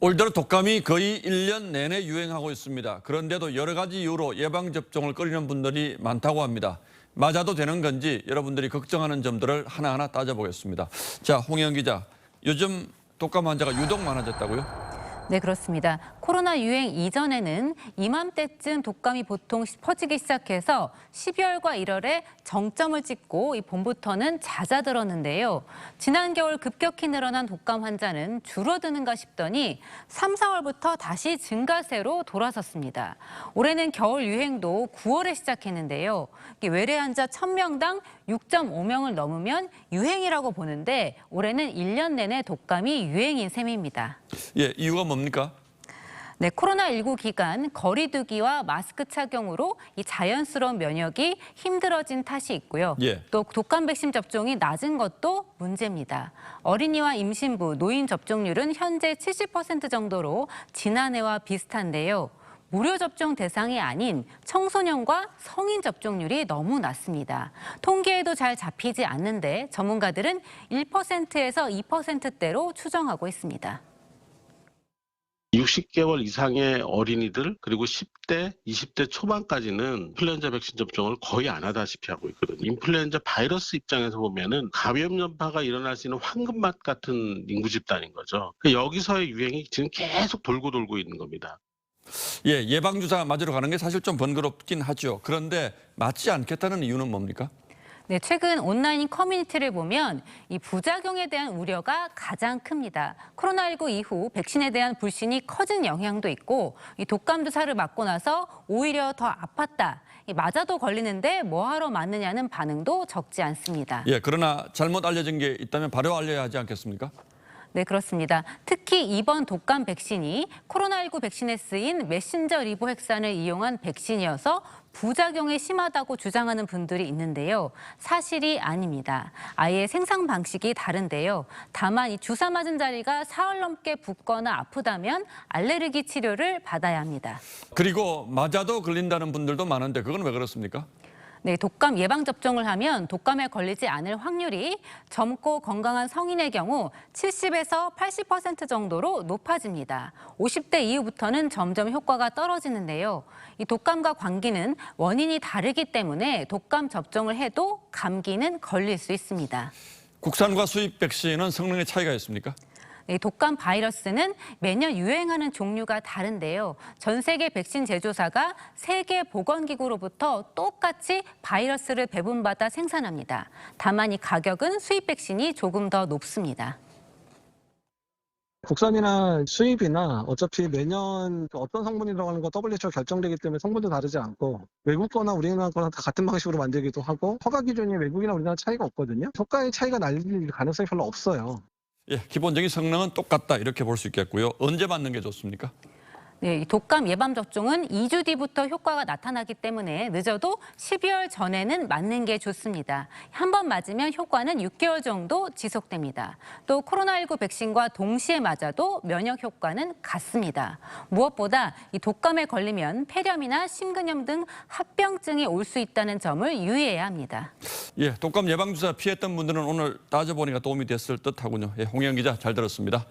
올 들어 독감이 거의 1년 내내 유행하고 있습니다. 그런데도 여러 가지 이유로 예방접종을 꺼리는 분들이 많다고 합니다. 맞아도 되는 건지 여러분들이 걱정하는 점들을 하나하나 따져보겠습니다. 자, 홍영 기자, 요즘 독감 환자가 유독 많아졌다고요? 네, 그렇습니다. 코로나 유행 이전에는 이맘때쯤 독감이 보통 퍼지기 시작해서 12월과 1월에 정점을 찍고 이 봄부터는 잦아들었는데요. 지난 겨울 급격히 늘어난 독감 환자는 줄어드는가 싶더니 3, 4월부터 다시 증가세로 돌아섰습니다. 올해는 겨울 유행도 9월에 시작했는데요. 외래 환자 1000명당 6.5명을 넘으면 유행이라고 보는데 올해는 1년 내내 독감이 유행인 셈입니다. 예, 이유가 뭡니까? 네, 코로나19 기간 거리 두기와 마스크 착용으로 이 자연스러운 면역이 힘들어진 탓이 있고요. 예. 또 독감 백신 접종이 낮은 것도 문제입니다. 어린이와 임신부, 노인 접종률은 현재 70% 정도로 지난해와 비슷한데요. 무료 접종 대상이 아닌 청소년과 성인 접종률이 너무 낮습니다. 통계에도 잘 잡히지 않는데 전문가들은 1%에서 2%대로 추정하고 있습니다. 60개월 이상의 어린이들 그리고 10대, 20대 초반까지는 인플루엔자 백신 접종을 거의 안 하다시피 하고 있거든요. 인플루엔자 바이러스 입장에서 보면은 감염 전파가 일어날 수 있는 황금맛 같은 인구 집단인 거죠. 여기서의 유행이 지금 계속 돌고 있는 겁니다. 예, 예방주사 맞으러 가는 게 사실 좀 번거롭긴 하죠. 그런데 맞지 않겠다는 이유는 뭡니까? 네, 최근 온라인 커뮤니티를 보면 이 부작용에 대한 우려가 가장 큽니다. 코로나19 이후 백신에 대한 불신이 커진 영향도 있고 이 독감 주사를 맞고 나서 오히려 더 아팠다. 맞아도 걸리는데 뭐하러 맞느냐는 반응도 적지 않습니다. 예, 그러나 잘못 알려진 게 있다면 바로 알려야 하지 않겠습니까? 네, 그렇습니다. 특히 이번 독감 백신이 코로나19 백신에 쓰인 메신저 리보핵산을 이용한 백신이어서 부작용이 심하다고 주장하는 분들이 있는데요. 사실이 아닙니다. 아예 생산 방식이 다른데요. 다만 이 주사 맞은 자리가 사흘 넘게 붓거나 아프다면 알레르기 치료를 받아야 합니다. 그리고 맞아도 걸린다는 분들도 많은데 그건 왜 그렇습니까? 네, 독감 예방접종을 하면 독감에 걸리지 않을 확률이 젊고 건강한 성인의 경우 70에서 80% 정도로 높아집니다. 50대 이후부터는 점점 효과가 떨어지는데요. 이 독감과 감기는 원인이 다르기 때문에 독감 접종을 해도 감기는 걸릴 수 있습니다. 국산과 수입 백신은 성능의 차이가 있습니까? 이 독감 바이러스는 매년 유행하는 종류가 다른데요. 전 세계 백신 제조사가 세계보건기구로부터 똑같이 바이러스를 배분받아 생산합니다. 다만 이 가격은 수입 백신이 조금 더 높습니다. 국산이나 수입이나 어차피 매년 어떤 성분이 들어가는 거 WHO 결정되기 때문에 성분도 다르지 않고 외국 거나 우리나라 거나 다 같은 방식으로 만들기도 하고 허가 기준이 외국이나 우리나라 차이가 없거든요. 효과의 차이가 날 가능성이 별로 없어요. 예, 기본적인 성능은 똑같다 이렇게 볼 수 있겠고요. 언제 맞는 게 좋습니까? 네, 이 독감 예방접종은 2주 뒤부터 효과가 나타나기 때문에 늦어도 12월 전에는 맞는 게 좋습니다. 한 번 맞으면 효과는 6개월 정도 지속됩니다. 또 코로나19 백신과 동시에 맞아도 면역 효과는 같습니다. 무엇보다 이 독감에 걸리면 폐렴이나 심근염 등 합병증이 올 수 있다는 점을 유의해야 합니다. 예, 독감 예방주사 피했던 분들은 오늘 따져보니까 도움이 됐을 듯하군요. 예, 홍영 기자 잘 들었습니다.